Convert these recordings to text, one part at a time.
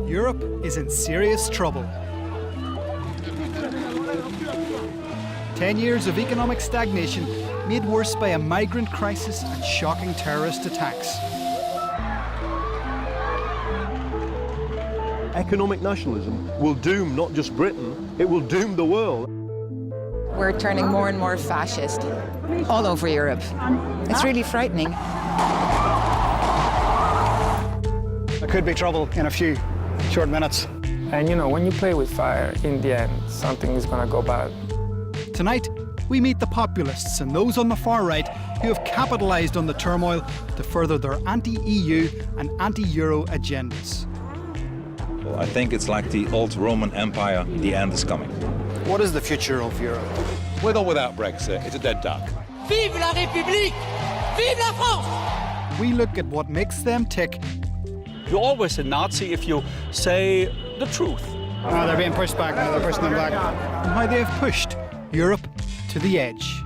Europe is in serious trouble. 10 years of economic stagnation made worse by a migrant crisis and shocking terrorist attacks. Economic nationalism will doom not just Britain, it will doom the world. We're turning more and more fascist all over Europe. It's really frightening. There could be trouble in a few short minutes. And you know, when you play with fire, in the end, something is gonna go bad. Tonight, we meet the populists and those on the far right who have capitalised on the turmoil to further their anti-EU and anti-Euro agendas. I think it's like the old Roman Empire, the end is coming. What is the future of Europe? With or without Brexit, it's a dead duck. Vive la République! Vive la France! We look at what makes them tick. You're always a Nazi if you say the truth. Oh, they're being pushed back now, they're pushing them back. And how they have pushed Europe to the edge.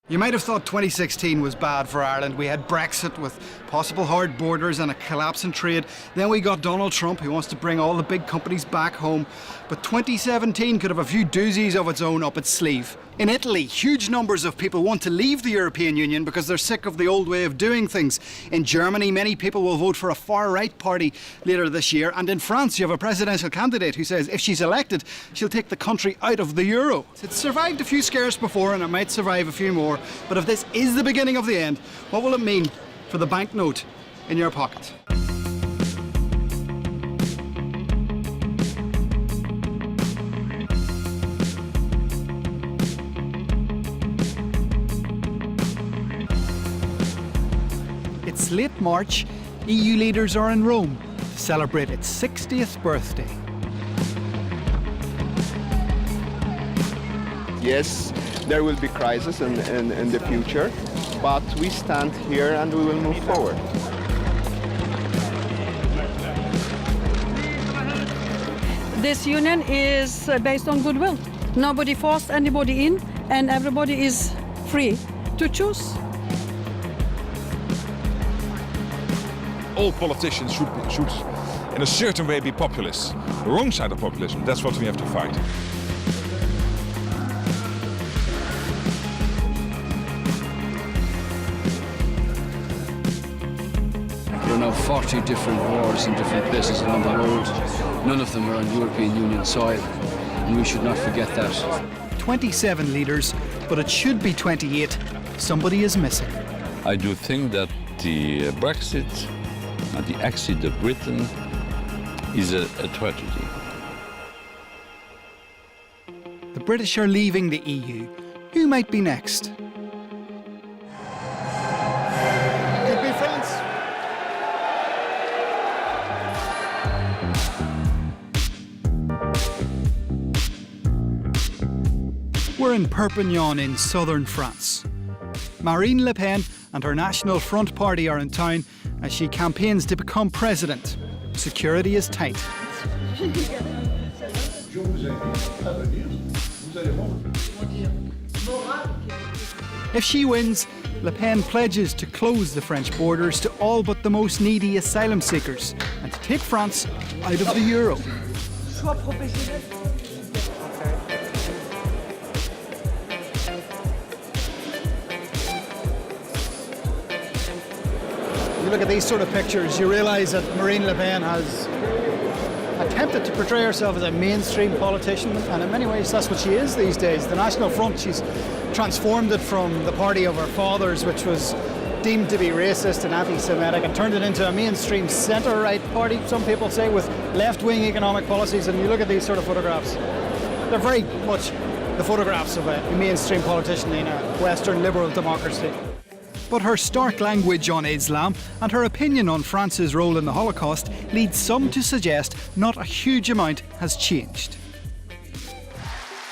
You might have thought 2016 was bad for Ireland. We had Brexit with possible hard borders and a collapse in trade. Then we got Donald Trump, who wants to bring all the big companies back home. But 2017 could have a few doozies of its own up its sleeve. In Italy, huge numbers of people want to leave the European Union because they're sick of the old way of doing things. In Germany, many people will vote for a far-right party later this year. And in France, you have a presidential candidate who says if she's elected, she'll take the country out of the euro. It's survived a few scares before and it might survive a few more. But if this is the beginning of the end, what will it mean for the banknote in your pocket? It's late March. EU leaders are in Rome to celebrate its 60th birthday. Yes, there will be crises in the future, but we stand here and we will move forward. This union is based on goodwill. Nobody forced anybody in, and everybody is free to choose. All politicians should, in a certain way, be populists. The wrong side of populism, that's what we have to fight. There are now 40 different wars in different places around the world. None of them are on European Union soil, and we should not forget that. 27 leaders, but it should be 28. Somebody is missing. I do think that the Brexit and the exit of Britain is a tragedy. The British are leaving the EU. Who might be next? Could be France. We're in Perpignan in southern France. Marine Le Pen and her National Front party are in town as she campaigns to become president. Security is tight. If she wins, Le Pen pledges to close the French borders to all but the most needy asylum seekers and to take France out of the euro. You look at these sort of pictures, you realise that Marine Le Pen has attempted to portray herself as a mainstream politician, and in many ways that's what she is these days. The National Front, she's transformed it from the party of her fathers, which was deemed to be racist and anti-Semitic, and turned it into a mainstream centre-right party, some people say, with left-wing economic policies. And you look at these sort of photographs, they're very much the photographs of a mainstream politician in a Western liberal democracy. But her stark language on Islam and her opinion on France's role in the Holocaust leads some to suggest not a huge amount has changed.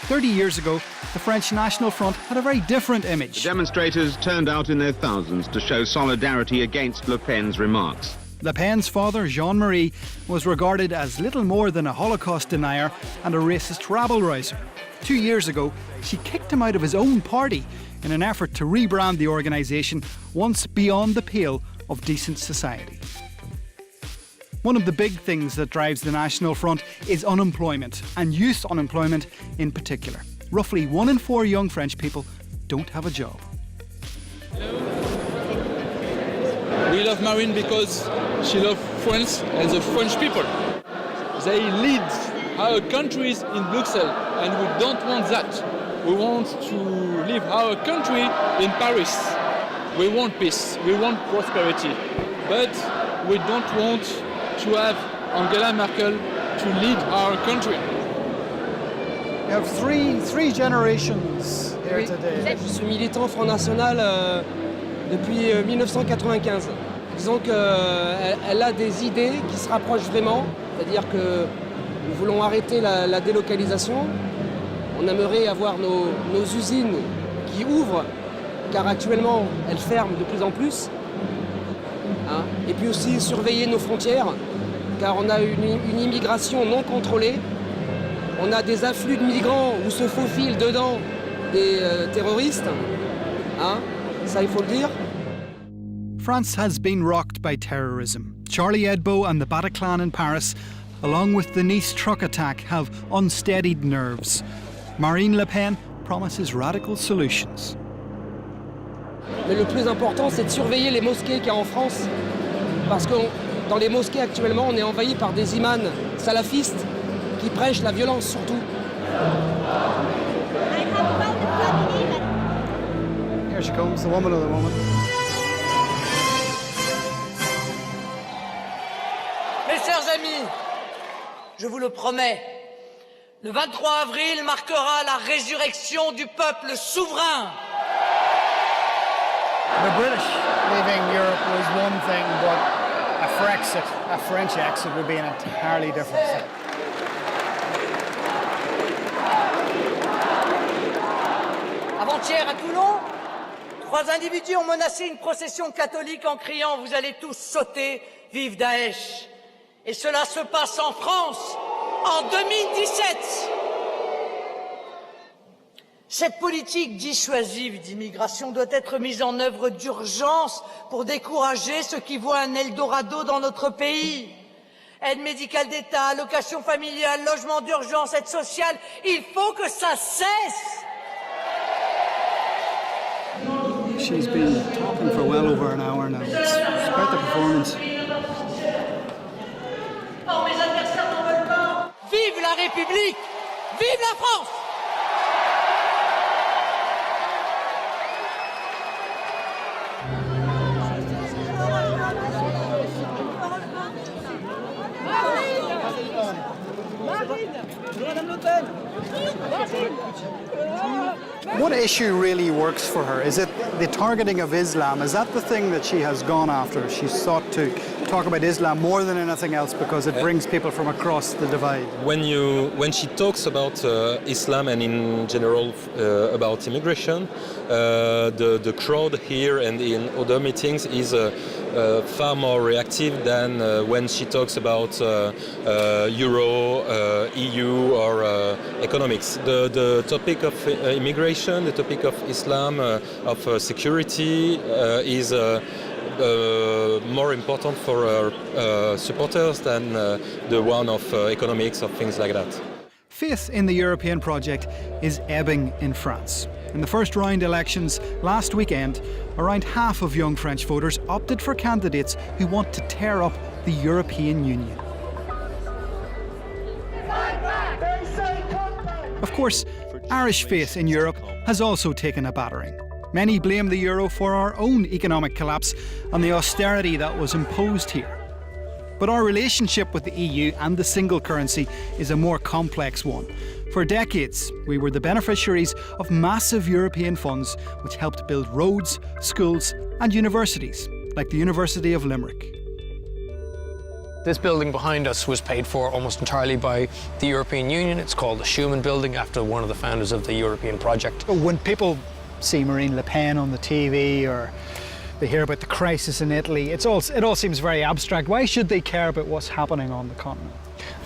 30 years ago, the French National Front had a very different image. The demonstrators turned out in their thousands to show solidarity against Le Pen's remarks. Le Pen's father, Jean-Marie, was regarded as little more than a Holocaust denier and a racist rabble-rouser. 2 years ago, she kicked him out of his own party in an effort to rebrand the organisation once beyond the pale of decent society. One of the big things that drives the National Front is unemployment, and youth unemployment in particular. Roughly 1 in 4 young French people don't have a job. We love Marine because she loves France and the French people. They lead our countries in Brussels, and we don't want that. We want to live our country in Paris. We want peace, we want prosperity, but we don't want to have Angela Merkel to lead our country. You have three generations here today. Je suis militant Front National depuis 1995. Disons qu'elle a des idées qui se rapprochent vraiment, c'est-à-dire que nous voulons arrêter la délocalisation. On aimerait avoir nos usines qui ouvrent, car actuellement elles ferment de plus en plus. Hein. Et puis aussi surveiller nos frontières, car on a une immigration non contrôlée. On a des afflux de migrants où se faufilent dedans des terroristes. Hein. Ça, il faut le dire. France has been rocked by terrorism. Charlie Hebdo and the Bataclan in Paris, along with the Nice truck attack, have unsteadied nerves. Marine Le Pen promises radical solutions. Mais le plus important, c'est de surveiller les mosquées qu'il y a en France. Parce que dans les mosquées actuellement, on est envahi par des imams salafistes qui prêchent la violence surtout. Here she comes, the woman of the moment. Mes chers amis, je vous le promets, le 23 avril marquera la résurrection du peuple souverain. The British leaving Europe was one thing, but a French exit would be an entirely different thing. Avant-hier à Toulon, 3 individus ont menacé une procession catholique en criant « Vous allez tous sauter, vive Daesh !» Et cela se passe en France, en 2017. Cette politique dissuasive d'immigration doit être mise en œuvre d'urgence pour décourager ceux qui voient un Eldorado dans notre pays. Aide médicale d'État, allocation familiale, logement d'urgence, aide sociale, il faut que ça cesse. She's been talking for well over an hour now. It's quite the performance. Oh, mes adversaires n'en veulent pas. Vive la République! Vive la France! What issue really works for her? Is it the targeting of Islam? Is that the thing that she has gone after? She's sought to talk about Islam more than anything else because it brings people from across the divide. When she talks about Islam and in general about immigration, the crowd here and in other meetings is far more reactive than when she talks about Euro, EU or economics. The topic of immigration, the topic of Islam, of security is more important for supporters than the one of economics or things like that. Faith in the European project is ebbing in France. In the first round elections last weekend, around half of young French voters opted for candidates who want to tear up the European Union. Of course, Irish faith in Europe has also taken a battering. Many blame the euro for our own economic collapse and the austerity that was imposed here. But our relationship with the EU and the single currency is a more complex one. For decades, we were the beneficiaries of massive European funds which helped build roads, schools and universities, like the University of Limerick. This building behind us was paid for almost entirely by the European Union. It's called the Schuman Building, after one of the founders of the European project. When people see Marine Le Pen on the TV or They hear about the crisis in Italy. It all seems very abstract. Why should they care about what's happening on the continent?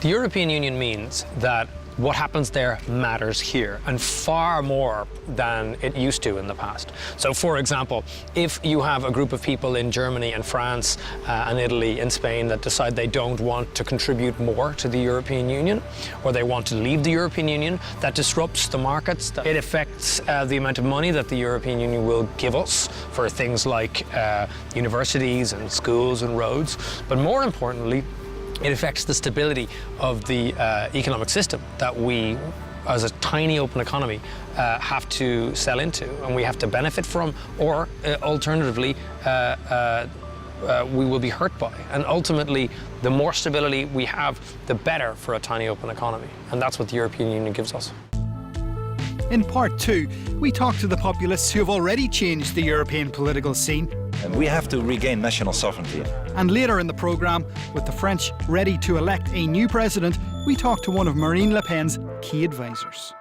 The European Union means that what happens there matters here, and far more than it used to in the past. So, for example, if you have a group of people in Germany and France and Italy and Spain that decide they don't want to contribute more to the European Union, or they want to leave the European Union, that disrupts the markets. It affects the amount of money that the European Union will give us for things like universities and schools and roads. But more importantly, it affects the stability of the economic system that we, as a tiny open economy, have to sell into and we have to benefit from, or alternatively, we will be hurt by. And ultimately, the more stability we have, the better for a tiny open economy. And that's what the European Union gives us. In part 2, we talk to the populists who have already changed the European political scene. And we have to regain national sovereignty. And later in the programme, with the French ready to elect a new president, we talk to one of Marine Le Pen's key advisors.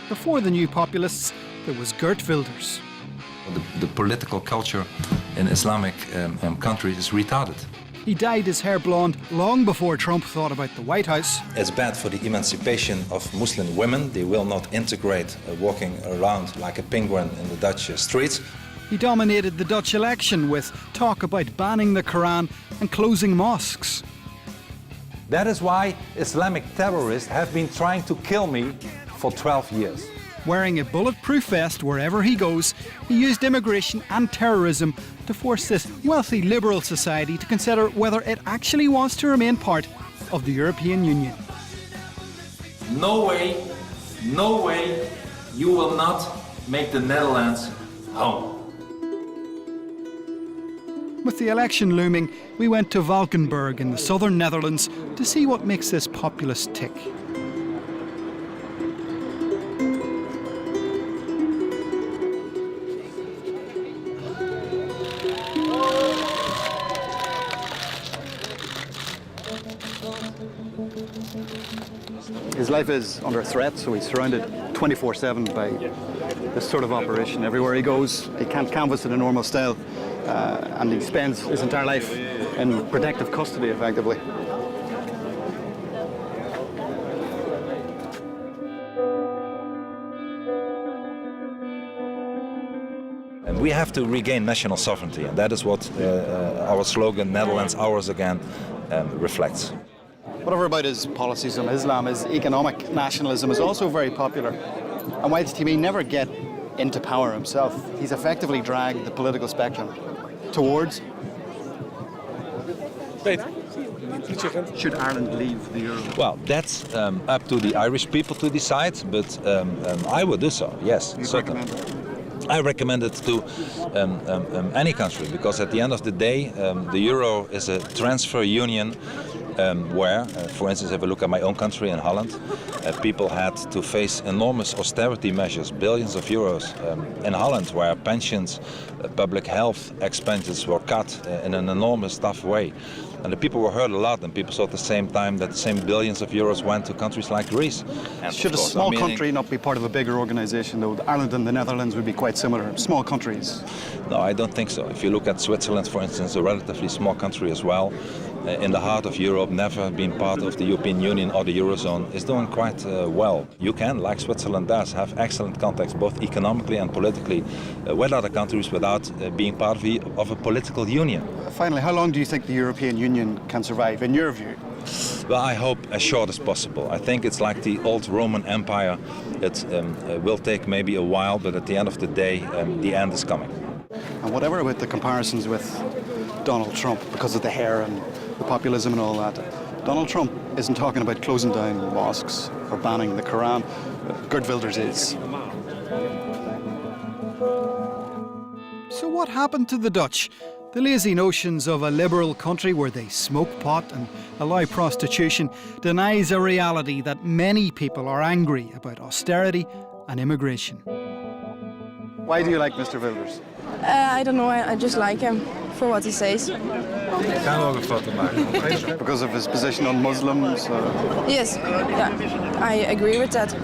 Before the new populists, there was Geert Wilders. The political culture in Islamic countries is retarded. He dyed his hair blonde long before Trump thought about the White House. It's bad for the emancipation of Muslim women. They will not integrate walking around like a penguin in the Dutch streets. He dominated the Dutch election with talk about banning the Quran and closing mosques. That is why Islamic terrorists have been trying to kill me for 12 years. Wearing a bulletproof vest wherever he goes, he used immigration and terrorism to force this wealthy liberal society to consider whether it actually wants to remain part of the European Union. No way, you will not make the Netherlands home. With the election looming, we went to Valkenburg in the southern Netherlands to see what makes this populist tick. His life is under threat, so he's surrounded 24/7 by this sort of operation. Everywhere he goes, he can't canvass in a normal style, and he spends his entire life in protective custody, effectively. And we have to regain national sovereignty, and that is what our slogan, Netherlands Ours Again, reflects. Whatever about his policies on Islam, his economic nationalism is also very popular. And whilst he may never get into power himself, he's effectively dragged the political spectrum towards. Should Ireland leave the euro? Well, that's up to the Irish people to decide, but I would do so, yes, certainly. I recommend it to any country, because at the end of the day, the euro is a transfer union where, for instance, if I look at my own country in Holland, people had to face enormous austerity measures, billions of euros in Holland, where pensions, public health expenses were cut in an enormous tough way. And the people were hurt a lot, and people saw at the same time that the same billions of euros went to countries like Greece. And should a small country not be part of a bigger organisation, though? Ireland and the Netherlands would be quite similar, small countries. No, I don't think so. If you look at Switzerland, for instance, a relatively small country as well, in the heart of Europe, never been part of the European Union or the Eurozone, is doing quite well. You can, like Switzerland does, have excellent contacts both economically and politically with other countries without being part of a political union. Finally, how long do you think the European Union can survive, in your view? Well, I hope as short as possible. I think it's like the old Roman Empire. It will take maybe a while, but at the end of the day, the end is coming. And whatever about the comparisons with Donald Trump because of the hair and the populism and all that, Donald Trump isn't talking about closing down mosques or banning the Quran. Geert Wilders is. So what happened to the Dutch? The lazy notions of a liberal country where they smoke pot and allow prostitution denies a reality that many people are angry about austerity and immigration. Why do you like Mr. Wilders? I don't know, I just like him for what he says. Because of his position on Muslims? Yes, yeah, I agree with that.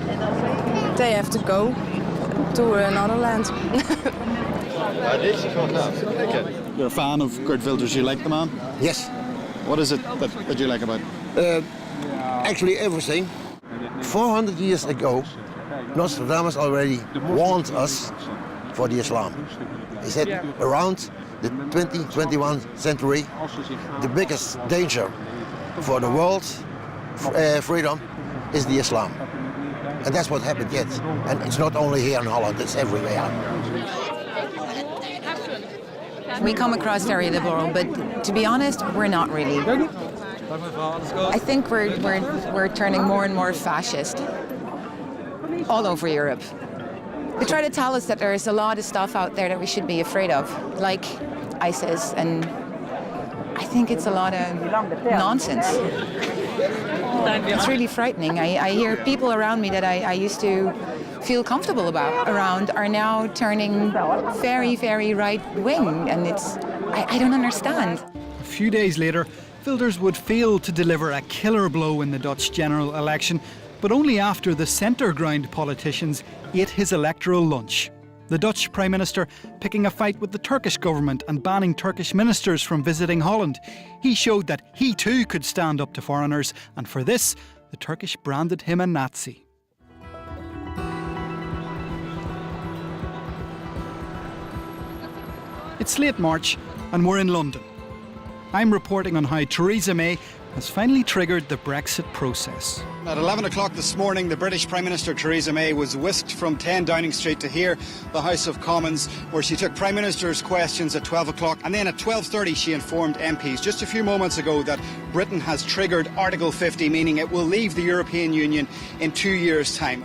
They have to go to another land. You're a fan of Geert Wilders, you like the man? Yes. What is it that you like about him? Actually everything. 400 years ago, Nostradamus already warned us for the Islam. He said around the 21st century, the biggest danger for the world freedom is the Islam. And that's what happened yet. And it's not only here in Holland, it's everywhere. We come across very liberal, but to be honest, we're not really. I think we're turning more and more fascist all over Europe. They try to tell us that there's a lot of stuff out there that we should be afraid of, like ISIS, and I think it's a lot of nonsense. It's really frightening. I hear people around me that I used to feel comfortable around are now turning very, very right-wing, and I don't understand. A few days later, Wilders would fail to deliver a killer blow in the Dutch general election, but only after the centre-ground politicians ate his electoral lunch. The Dutch Prime Minister picking a fight with the Turkish government and banning Turkish ministers from visiting Holland. He showed that he too could stand up to foreigners, and for this, the Turkish branded him a Nazi. It's late March and we're in London. I'm reporting on how Theresa May has finally triggered the Brexit process. At 11 o'clock this morning, the British Prime Minister Theresa May was whisked from 10 Downing Street to here, the House of Commons, where she took Prime Minister's questions at 12 o'clock. And then at 12:30 she informed MPs just a few moments ago that Britain has triggered Article 50, meaning it will leave the European Union in 2 years' time.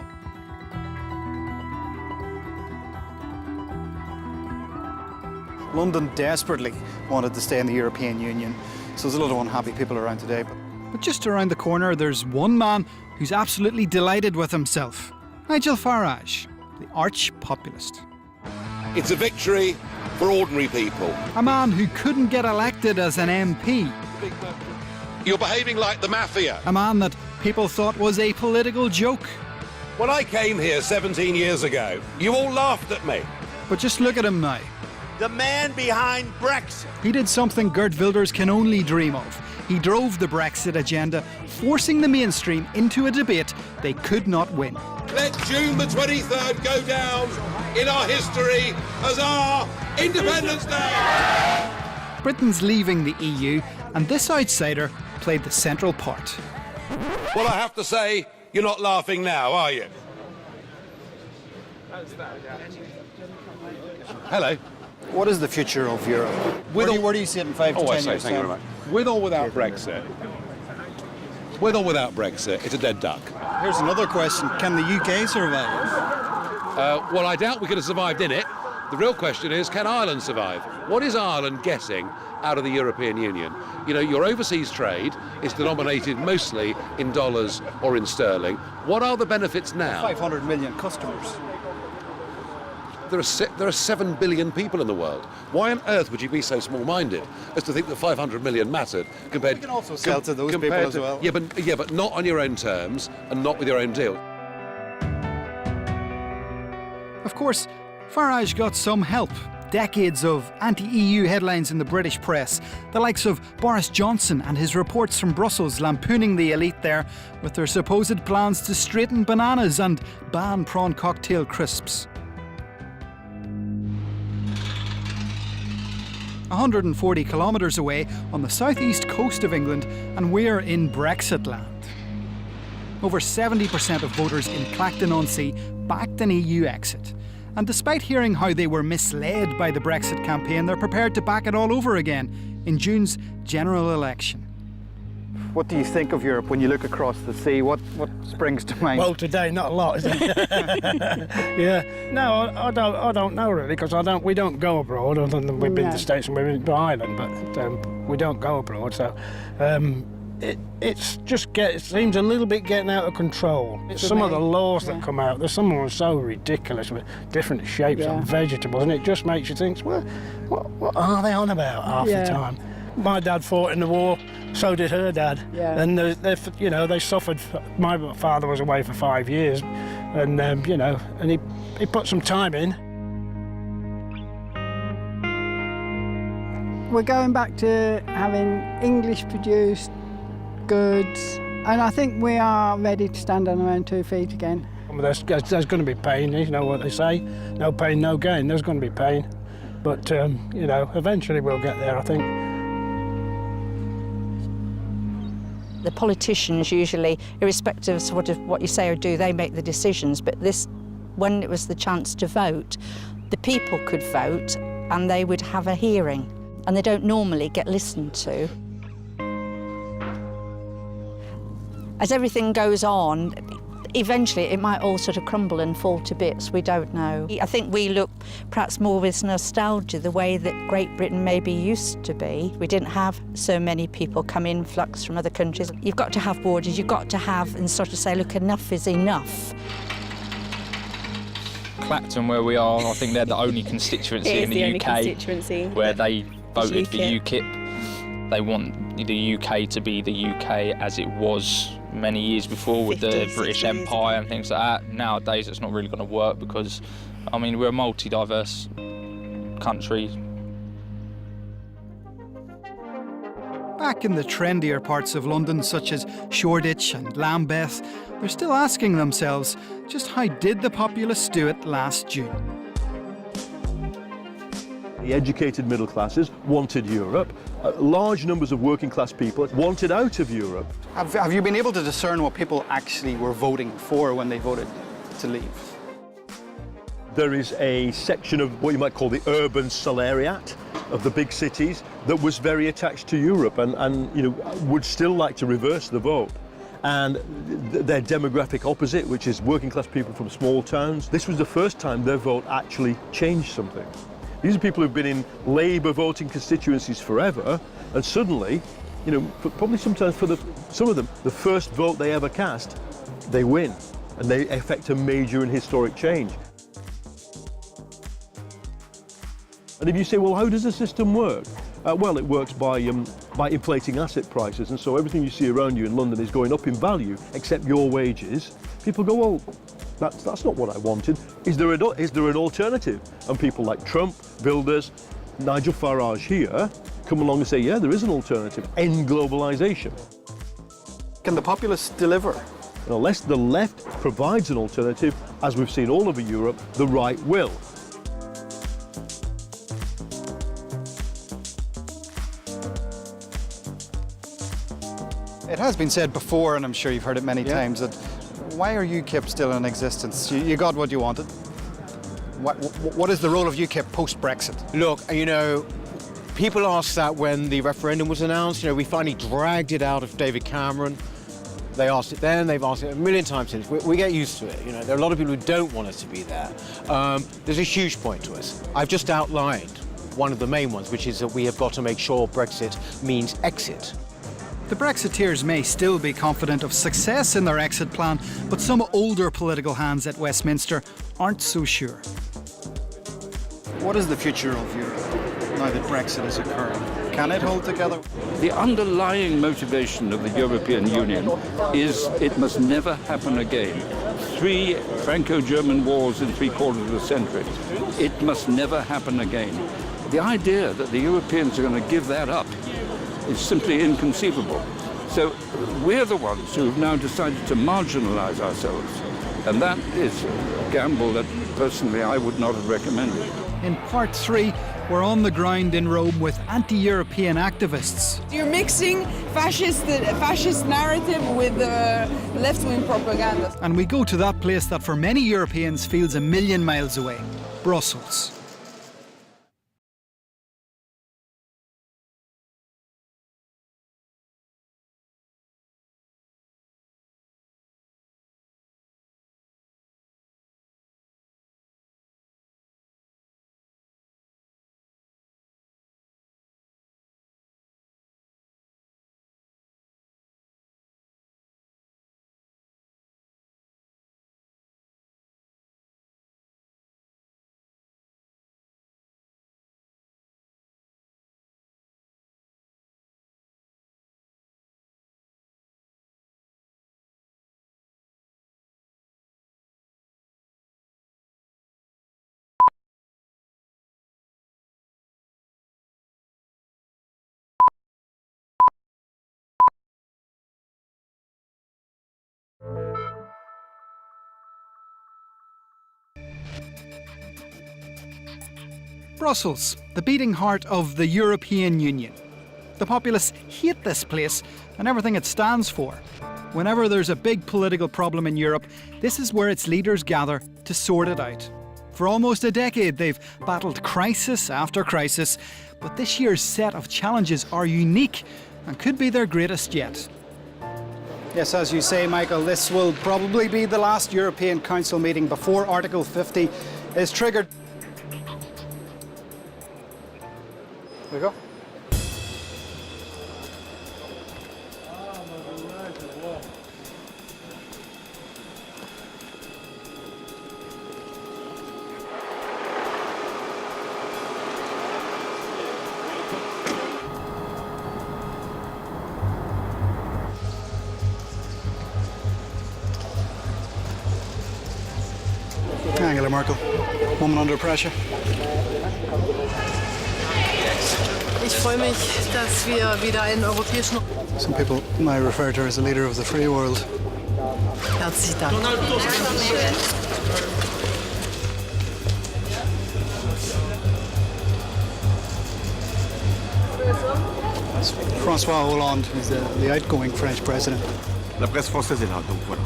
London desperately wanted to stay in the European Union, so there's a lot of unhappy people around today. But just around the corner, there's one man who's absolutely delighted with himself. Nigel Farage, the arch-populist. It's a victory for ordinary people. A man who couldn't get elected as an MP. You're behaving like the mafia. A man that people thought was a political joke. When I came here 17 years ago, you all laughed at me. But just look at him now. The man behind Brexit. He did something Geert Wilders can only dream of. He drove the Brexit agenda, forcing the mainstream into a debate they could not win. Let June the 23rd go down in our history as our Independence Day. Britain's leaving the EU, and this outsider played the central part. Well, I have to say, you're not laughing now, are you? Hello. What is the future of Europe? Where do you see it in 5 to 10 years? Thank you very much. With or without Brexit? With or without Brexit, it's a dead duck. Here's another question. Can the UK survive? Well, I doubt we could have survived in it. The real question is, can Ireland survive? What is Ireland getting out of the European Union? You know, your overseas trade is denominated mostly in dollars or in sterling. What are the benefits now? 500 million customers. there are 7 billion people in the world. Why on earth would you be so small-minded as to think that 500 million mattered compared? You can also sell to those people as well. Yeah, but not on your own terms and not with your own deal. Of course, Farage got some help. Decades of anti-EU headlines in the British press, the likes of Boris Johnson and his reports from Brussels lampooning the elite there with their supposed plans to straighten bananas and ban prawn cocktail crisps. 140 kilometres away on the southeast coast of England, and we're in Brexit land. Over 70% of voters in Clacton-on-Sea backed an EU exit. And despite hearing how they were misled by the Brexit campaign, they're prepared to back it all over again in June's general election. What do you think of Europe when you look across the sea? What springs to mind? Well, today, not a lot, is it? Yeah. No, I don't know really, because we don't go abroad, other than we've been to the States and we've been to Ireland, but we don't go abroad, so it seems a little bit getting out of control. Some of the laws that come out, there's some of them so ridiculous with different shapes and vegetables, and it just makes you think, well, what are they on about half the time? My dad fought in the war, so did her dad, and they suffered. My father was away for 5 years, and and he put some time in. We're going back to having English-produced goods, and I think we are ready to stand on our own 2 feet again. There's going to be pain, you know what they say, no pain, no gain. There's going to be pain, but eventually we'll get there, I think. The politicians usually, irrespective of what you say or do, they make the decisions, but when it was the chance to vote, the people could vote and they would have a hearing, and they don't normally get listened to. As everything goes on, eventually it might all sort of crumble and fall to bits, we don't know. I think we look perhaps more with nostalgia, the way that Great Britain maybe used to be. We didn't have so many people come in flux from other countries. You've got to have borders, you've got to have and sort of say, look, enough is enough. Clacton, where we are, I think they're the only constituency in the UK where they voted for UKIP. They want the UK to be the UK as it was many years before with the British Empire and things like that. Nowadays it's not really going to work because, I mean, we're a multi-diverse country. Back in the trendier parts of London, such as Shoreditch and Lambeth, they're still asking themselves, just how did the populists do it last June? The educated middle classes wanted Europe. Large numbers of working class people wanted out of Europe. Have you been able to discern what people actually were voting for when they voted to leave? There is a section of what you might call the urban salariat of the big cities that was very attached to Europe and would still like to reverse the vote. And their demographic opposite, which is working class people from small towns, this was the first time their vote actually changed something. These are people who've been in Labour voting constituencies forever, and suddenly, probably sometimes for some of them, the first vote they ever cast, they win, and they effect a major and historic change. And if you say, well, how does the system work? Well, it works by inflating asset prices, and so everything you see around you in London is going up in value, except your wages. People go, well, that's not what I wanted. Is there an alternative? And people like Trump, Wilders, Nigel Farage here come along and say, yeah, there is an alternative. End globalisation. Can the populists deliver? Unless the left provides an alternative, as we've seen all over Europe, the right will. It has been said before, and I'm sure you've heard it many times, that why are UKIP still in existence? You got what you wanted. What is the role of UKIP post-Brexit? Look, people asked that when the referendum was announced. We finally dragged it out of David Cameron. They asked it then, they've asked it a million times since. We get used to it. There are a lot of people who don't want us to be there. There's a huge point to us. I've just outlined one of the main ones, which is that we have got to make sure Brexit means exit. The Brexiteers may still be confident of success in their exit plan, but some older political hands at Westminster aren't so sure. What is the future of Europe now that Brexit is occurring? Can it hold together? The underlying motivation of the European Union is it must never happen again. 3 Franco-German wars in 3/4 of a century. It must never happen again. The idea that the Europeans are going to give that up is simply inconceivable. So we're the ones who have now decided to marginalize ourselves. And that is a gamble that personally I would not have recommended. In part 3, we're on the ground in Rome with anti-European activists. You're mixing fascist narrative with left-wing propaganda. And we go to that place that for many Europeans feels a million miles away, Brussels. Brussels, the beating heart of the European Union. The populace hate this place and everything it stands for. Whenever there's a big political problem in Europe, this is where its leaders gather to sort it out. For almost a decade, they've battled crisis after crisis, but this year's set of challenges are unique and could be their greatest yet. Yes, as you say, Michael, this will probably be the last European Council meeting before Article 50 is triggered. There we go. Angela Merkel, woman under pressure. Ich freue mich, dass wir wieder einen europäischen... Some people now refer to her as a leader of the free world. Herzlichen Dank. That's François Hollande, who's the outgoing French president. La presse française est là, donc voilà.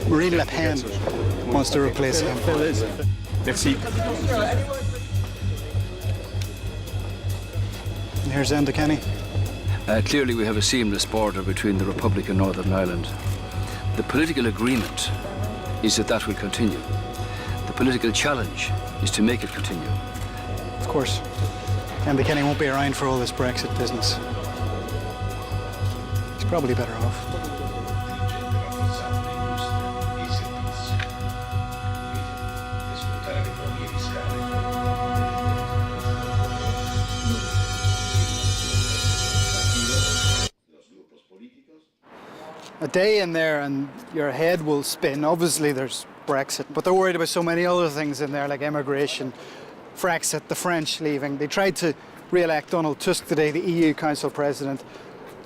Marine Le Pen wants to replace him. Merci. And here's Enda Kenny. Clearly we have a seamless border between the Republic and Northern Ireland. The political agreement is that that will continue. The political challenge is to make it continue. Of course, Enda Kenny won't be around for all this Brexit business. He's probably better off. A day in there and your head will spin. Obviously there's Brexit, but they're worried about so many other things in there, like immigration, Frexit, the French leaving. They tried to re-elect Donald Tusk today, the EU Council President,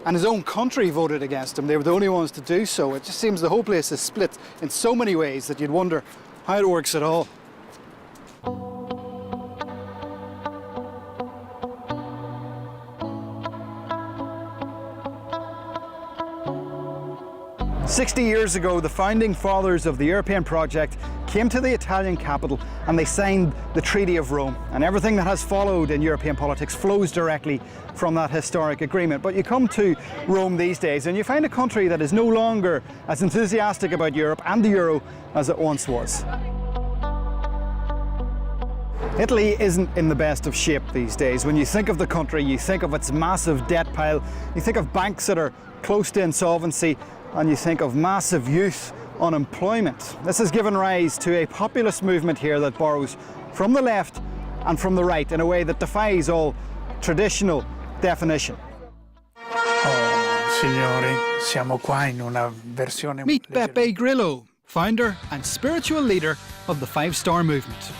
and his own country voted against him. They were the only ones to do so. It just seems the whole place is split in so many ways that you'd wonder how it works at all. 60 years ago, the founding fathers of the European project came to the Italian capital and they signed the Treaty of Rome. And everything that has followed in European politics flows directly from that historic agreement. But you come to Rome these days and you find a country that is no longer as enthusiastic about Europe and the euro as it once was. Italy isn't in the best of shape these days. When you think of the country, you think of its massive debt pile, you think of banks that are close to insolvency, and you think of massive youth unemployment. This has given rise to a populist movement here that borrows from the left and from the right in a way that defies all traditional definition. Signori, siamo qua in una versione. Meet Beppe Grillo, founder and spiritual leader of the Five Star Movement.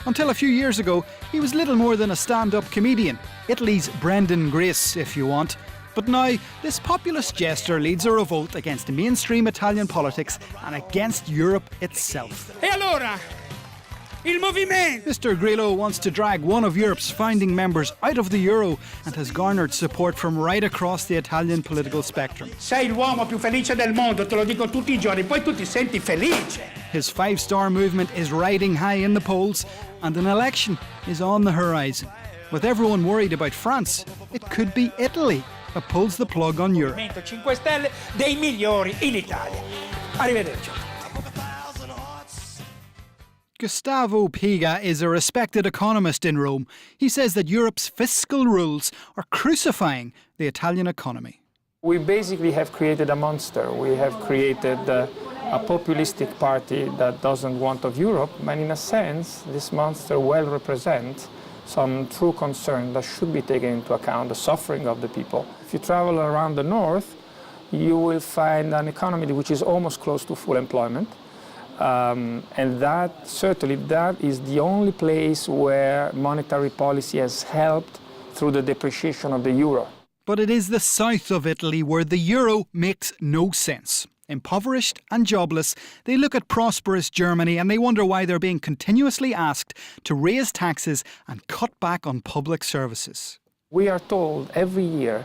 Until a few years ago, he was little more than a stand-up comedian, Italy's Brendan Grace, if you want. But now, this populist jester leads a revolt against mainstream Italian politics and against Europe itself. E allora? Il movimento! Mr. Grillo wants to drag one of Europe's founding members out of the euro and has garnered support from right across the Italian political spectrum. Sei l'uomo più felice del mondo, te lo dico tutti I giorni, poi tu ti senti felice. His Five Star Movement is riding high in the polls and an election is on the horizon. With everyone worried about France, it could be Italy that pulls the plug on Europe. Movimento 5 Stelle dei migliori in Italia. Arrivederci. Gustavo Piga is a respected economist in Rome. He says that Europe's fiscal rules are crucifying the Italian economy. We basically have created a monster. We have created a populistic party that doesn't want of Europe, but in a sense, this monster well represents some true concern that should be taken into account, the suffering of the people. If you travel around the north, you will find an economy which is almost close to full employment. And that is the only place where monetary policy has helped through the depreciation of the euro. But it is the south of Italy where the euro makes no sense. Impoverished and jobless, they look at prosperous Germany and they wonder why they're being continuously asked to raise taxes and cut back on public services. We are told every year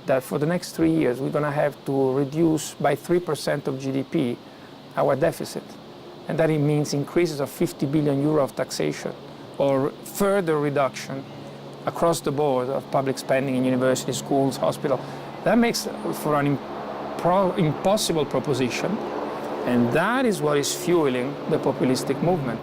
that for the next 3 years we're going to have to reduce by 3% of GDP our deficit. And that it means increases of 50 billion euro of taxation or further reduction across the board of public spending in universities, schools, hospitals. That makes for an impossible proposition, and that is what is fueling the populistic movement.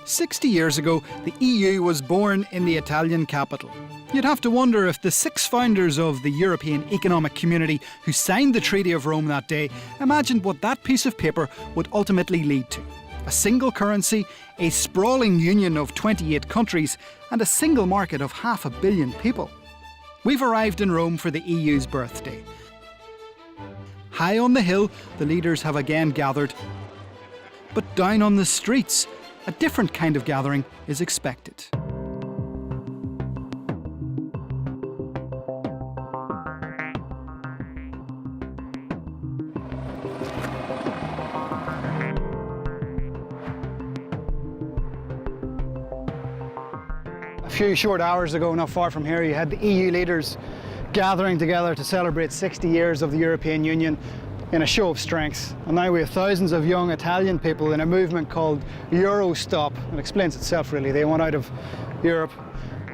60 years ago, the EU was born in the Italian capital. You'd have to wonder if the 6 founders of the European Economic Community who signed the Treaty of Rome that day imagined what that piece of paper would ultimately lead to. A single currency, a sprawling union of 28 countries, and a single market of 500 million people. We've arrived in Rome for the EU's birthday. High on the hill, the leaders have again gathered. But down on the streets, a different kind of gathering is expected. A few short hours ago, not far from here, you had the EU leaders gathering together to celebrate 60 years of the European Union in a show of strength. And now we have thousands of young Italian people in a movement called Eurostop. It explains itself really. They want out of Europe.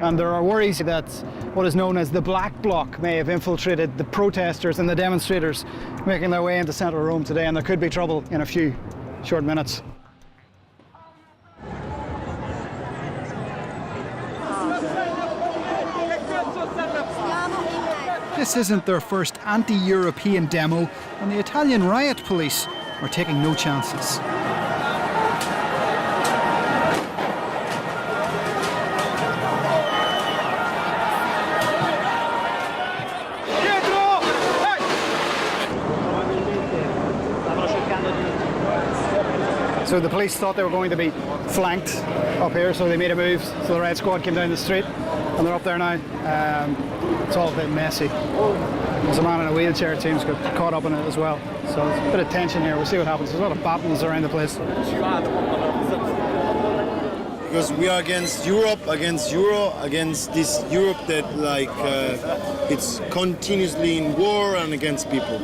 And there are worries that what is known as the Black Bloc may have infiltrated the protesters and the demonstrators making their way into central Rome today, and there could be trouble in a few short minutes. This isn't their first anti-European demo, and the Italian riot police are taking no chances. So the police thought they were going to be flanked up here, so they made a move. So the riot squad came down the street, and they're up there now. It's all a bit messy. There's a man in a wheelchair, it seems, got caught up in it as well. So there's a bit of tension here. We'll see what happens. There's a lot of battles around the place. Because we are against Europe, against Euro, against this Europe that it's continuously in war and against people.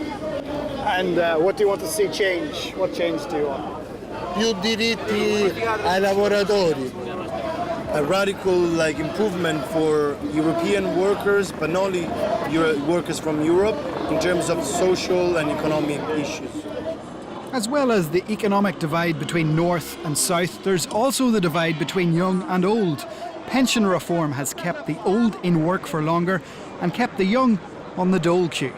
And what do you want to see change? What change do you want? Più diritti ai lavoratori. A radical improvement for European workers, but not only workers from Europe, in terms of social and economic issues. As well as the economic divide between North and South, there's also the divide between young and old. Pension reform has kept the old in work for longer and kept the young on the dole queue.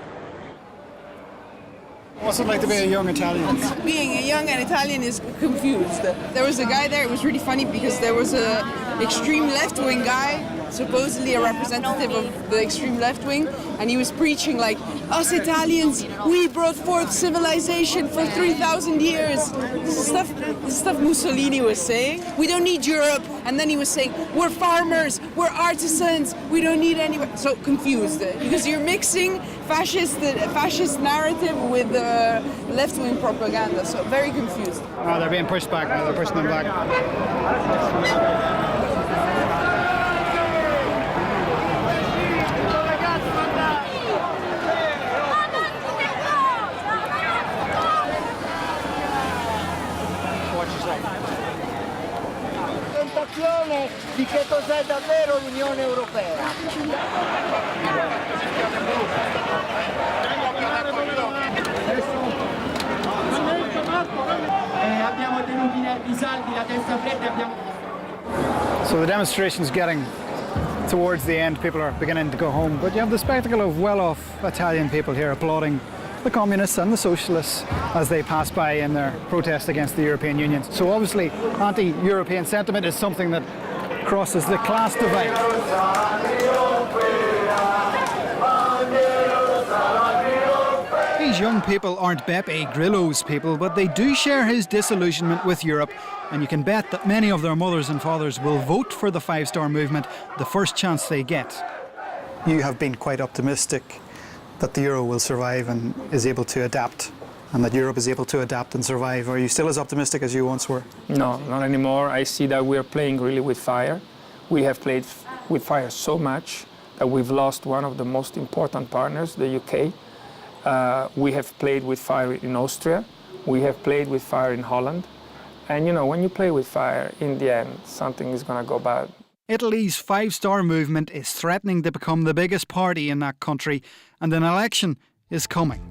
What's it like to be a young Italian? Being a young Italian is confused. There was a guy there, it was really funny because there was a extreme left-wing guy, supposedly a representative of the extreme left-wing, and he was preaching like, us Italians, we brought forth civilization for 3,000 years. This is stuff Mussolini was saying. We don't need Europe. And then he was saying, we're farmers, we're artisans, we don't need anybody. So confused, because you're mixing fascist narrative with left-wing propaganda. So very confused. Oh, they're being pushed back now. They're pushing them back. Di che cos'è davvero l'Unione Europea. Abbiamo tenuto i nervi saldi, la testa fredda, abbiamo... So the demonstration's getting towards the end. People are beginning to go home, but you have the spectacle of well-off Italian people here applauding the communists and the socialists as they pass by in their protest against the European Union. So obviously anti-European sentiment is something that crosses the class divide. These young people aren't Beppe Grillo's people, but they do share his disillusionment with Europe, and you can bet that many of their mothers and fathers will vote for the five-star movement the first chance they get. You have been quite optimistic that the euro will survive and is able to adapt, and that Europe is able to adapt and survive. Are you still as optimistic as you once were? No, not anymore. I see that we're playing really with fire. We have played with fire so much that we've lost one of the most important partners, the UK. We have played with fire in Austria. We have played with fire in Holland. And you know, when you play with fire, in the end, something is going to go bad. Italy's five-star movement is threatening to become the biggest party in that country, and an election is coming.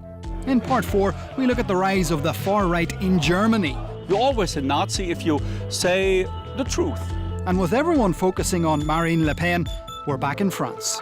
In part 4, we look at the rise of the far right in Germany. You're always a Nazi if you say the truth. And with everyone focusing on Marine Le Pen, we're back in France.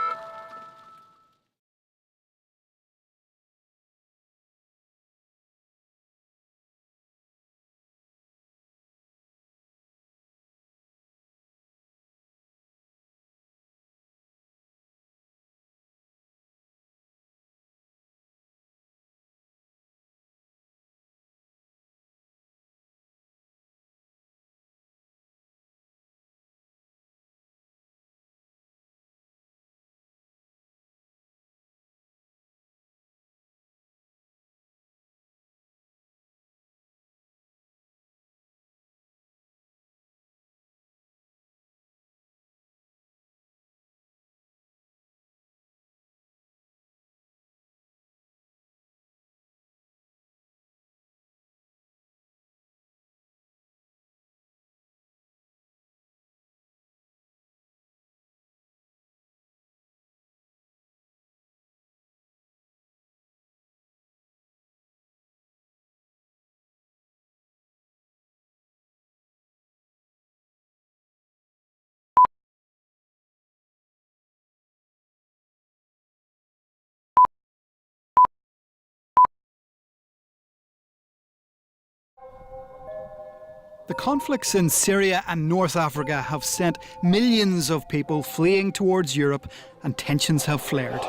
The conflicts in Syria and North Africa have sent millions of people fleeing towards Europe, and tensions have flared.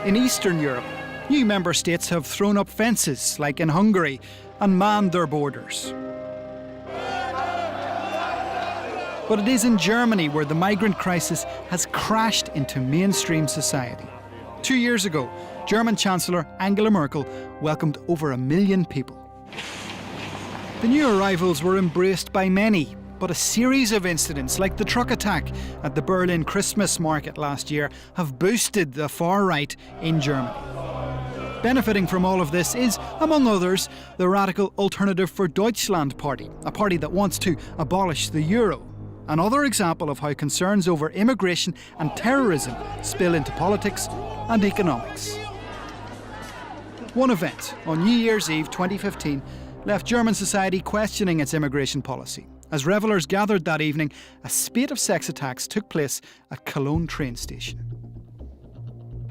In Eastern Europe, new member states have thrown up fences, like in Hungary, and manned their borders. But it is in Germany where the migrant crisis has crashed into mainstream society. 2 years ago, German Chancellor Angela Merkel welcomed over 1 million people. The new arrivals were embraced by many, but a series of incidents like the truck attack at the Berlin Christmas market last year have boosted the far right in Germany. Benefiting from all of this is, among others, the radical Alternative for Deutschland party, a party that wants to abolish the euro. Another example of how concerns over immigration and terrorism spill into politics and economics. One event on New Year's Eve 2015 left German society questioning its immigration policy. As revellers gathered that evening, a spate of sex attacks took place at Cologne train station.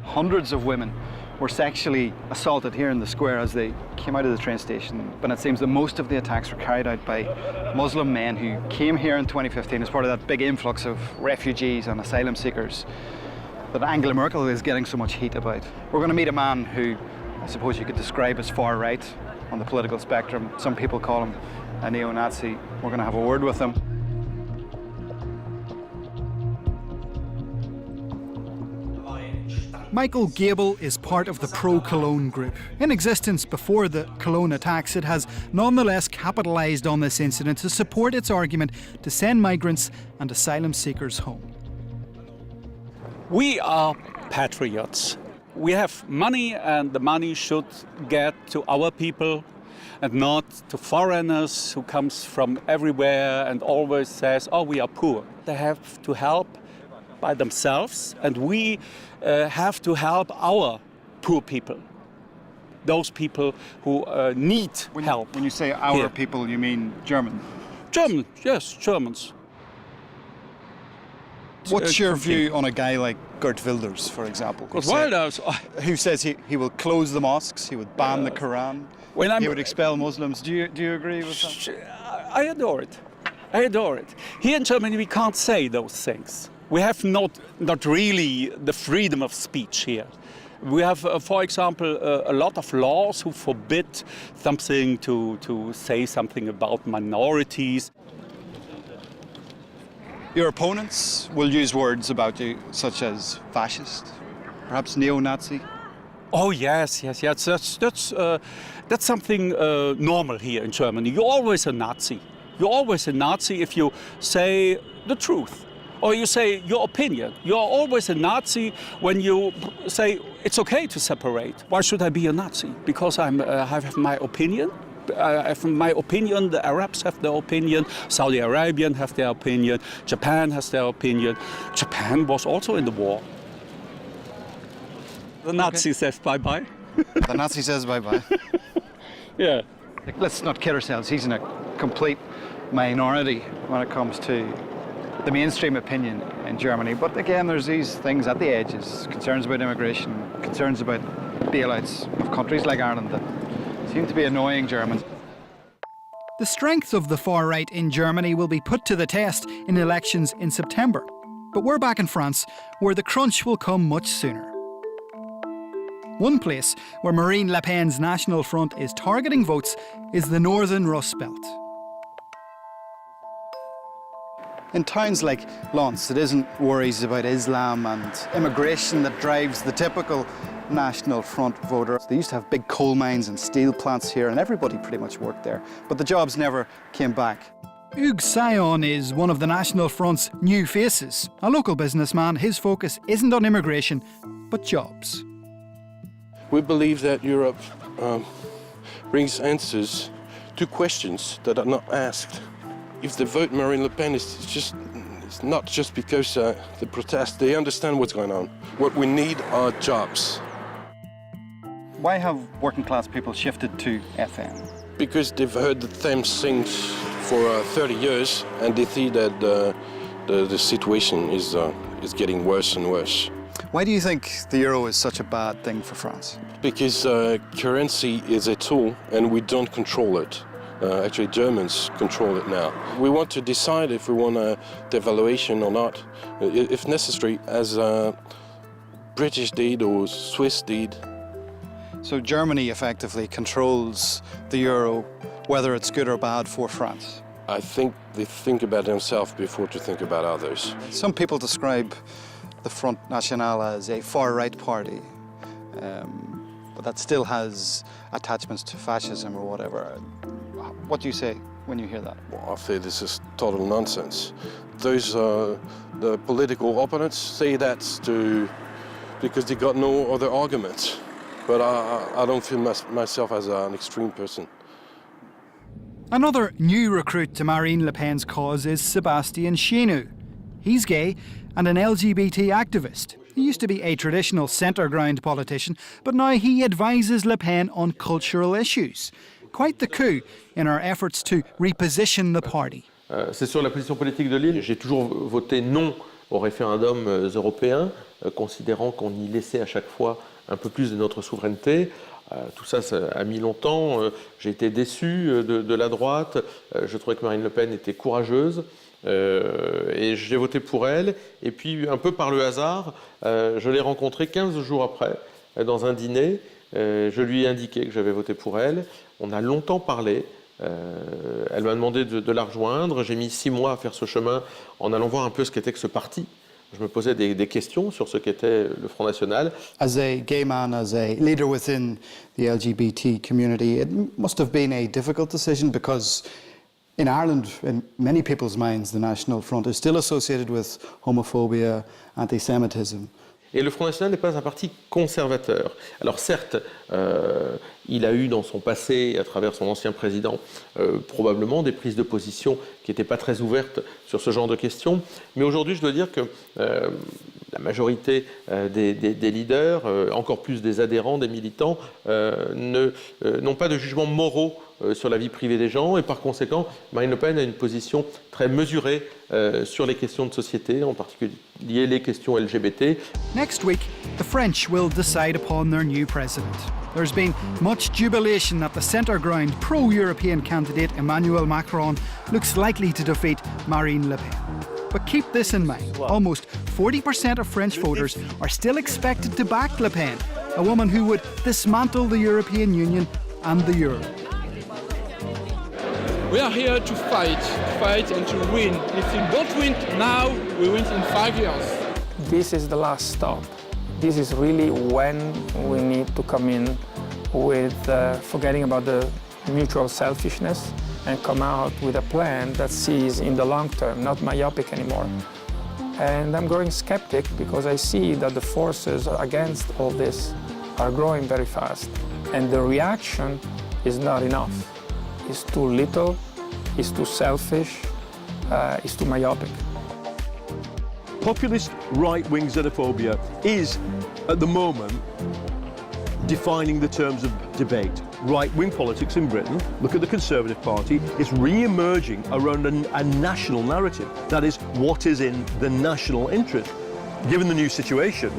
Hundreds of women were sexually assaulted here in the square as they came out of the train station. But it seems that most of the attacks were carried out by Muslim men who came here in 2015 as part of that big influx of refugees and asylum seekers that Angela Merkel is getting so much heat about. We're going to meet a man who I suppose you could describe as far right on the political spectrum. Some people call him a neo-Nazi. We're going to have a word with him. Michael Gable is part of the pro-Cologne group. In existence before the Cologne attacks, it has nonetheless capitalised on this incident to support its argument to send migrants and asylum seekers home. We are patriots. We have money, and the money should get to our people and not to foreigners who comes from everywhere and always says, oh, we are poor. They have to help by themselves, and we have to help our poor people, those people who need help. When you say our people, you mean German? German, yes, Germans. What's your view on a guy like Geert Wilders, for example? Who says he will close the mosques, he would ban the Quran, he would expel Muslims. Do you agree with that? I adore it. I adore it. Here in Germany we can't say those things. We have not really the freedom of speech here. We have, for example, a lot of laws who forbid something to say something about minorities. Your opponents will use words about you such as fascist, perhaps neo-Nazi. Oh yes. That's something normal here in Germany. You're always a Nazi. You're always a Nazi if you say the truth. Or you say your opinion. You're always a Nazi when you say it's okay to separate. Why should I be a Nazi? Because I have my opinion. I have my opinion. The Arabs have their opinion. Saudi Arabian have their opinion. Japan has their opinion. Japan was also in the war. The Nazi says bye-bye. The Nazi says bye-bye. Yeah. Let's not kid ourselves. He's in a complete minority when it comes to the mainstream opinion in Germany. But again, there's these things at the edges, concerns about immigration, concerns about bailouts of countries like Ireland that seem to be annoying Germans. The strength of the far right in Germany will be put to the test in elections in September. But we're back in France, where the crunch will come much sooner. One place where Marine Le Pen's National Front is targeting votes is the northern Rust Belt. In towns like Lens, it isn't worries about Islam and immigration that drives the typical National Front voter. They used to have big coal mines and steel plants here, and everybody pretty much worked there. But the jobs never came back. Hugues Sayon is one of the National Front's new faces. A local businessman, his focus isn't on immigration, but jobs. We believe that Europe brings answers to questions that are not asked. If they vote Marine Le Pen, it's not just because they protest. They understand what's going on. What we need are jobs. Why have working class people shifted to FM? Because they've heard the same things for 30 years, and they see that the situation is getting worse and worse. Why do you think the euro is such a bad thing for France? Because currency is a tool, and we don't control it. Actually, Germans control it now. We want to decide if we want a devaluation or not, if necessary, as British did or Swiss did. So Germany effectively controls the euro, whether it's good or bad for France? I think they think about themselves before to think about others. Some people describe the Front National as a far-right party, but that still has attachments to fascism or whatever. What do you say when you hear that? Well, I say this is total nonsense. Those the political opponents say that because they got no other arguments. But I don't feel myself as an extreme person. Another new recruit to Marine Le Pen's cause is Sébastien Chenu. He's gay and an LGBT activist. He used to be a traditional centre-ground politician, but now he advises Le Pen on cultural issues. Quite the coup in our efforts to reposition the party. C'est sur la position politique de l'île. J'ai toujours voté non au référendum européen, considérant qu'on y laissait à chaque fois un peu plus de notre souveraineté. Tout ça, ça a mis longtemps. J'ai été déçu de la droite. Je trouvais que Marine Le Pen était courageuse. Et j'ai voté pour elle. Et puis, un peu par le hasard, je l'ai rencontrée 15 jours après, dans un dîner. Je lui ai indiqué que j'avais voté pour elle. On a longtemps parlé. Elle m'a demandé de la rejoindre. J'ai mis 6 mois à faire ce chemin en allant voir un peu ce qu'était que ce parti. Je me posais des questions sur ce qu'était le Front National. As a gay man, as a leader within the LGBT community, it must have been a difficult decision because in Ireland, in many people's minds, the National Front is still associated with homophobia, anti-Semitism. Et le Front National n'est pas un parti conservateur. Alors certes, il a eu dans son passé, à travers son ancien président, probablement des prises de position qui n'étaient pas très ouvertes sur ce genre de questions. Mais aujourd'hui, je dois dire que la majorité des leaders, encore plus des adhérents, des militants, n'ont pas de jugements moraux sur la vie privée des gens, et par conséquent, Marine Le Pen a une position très mesurée sur les questions de société, en particulier les questions LGBT. Next week, the French will decide upon their new president. There's been much jubilation that the centre ground pro-European candidate Emmanuel Macron looks likely to defeat Marine Le Pen. But keep this in mind, almost 40% of French voters are still expected to back Le Pen, a woman who would dismantle the European Union and the euro. We are here to fight and to win. If we don't win now, we win in 5 years. This is the last stop. This is really when we need to come in with forgetting about the mutual selfishness and come out with a plan that sees in the long term, not myopic anymore. And I'm growing skeptic because I see that the forces against all this are growing very fast. And the reaction is not enough. It's too little, it's too selfish, it's too myopic. Populist right-wing xenophobia is, at the moment, defining the terms of debate. Right-wing politics in Britain, look at the Conservative Party, is re-emerging around a national narrative. That is, what is in the national interest. Given the new situation,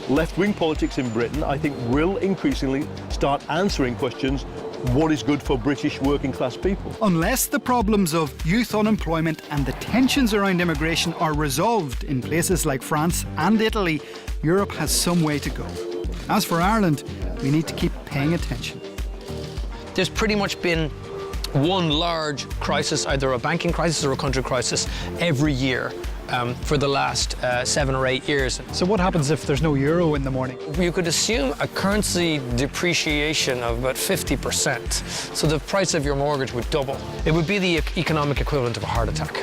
left-wing politics in Britain, I think, will increasingly start answering questions: what is good for British working class people? Unless the problems of youth unemployment and the tensions around immigration are resolved in places like France and Italy, Europe has some way to go. As for Ireland, we need to keep paying attention. There's pretty much been one large crisis, either a banking crisis or a country crisis, every year for the last 7 or 8 years. So what happens if there's no euro in the morning? You could assume a currency depreciation of about 50%. So the price of your mortgage would double. It would be the economic equivalent of a heart attack.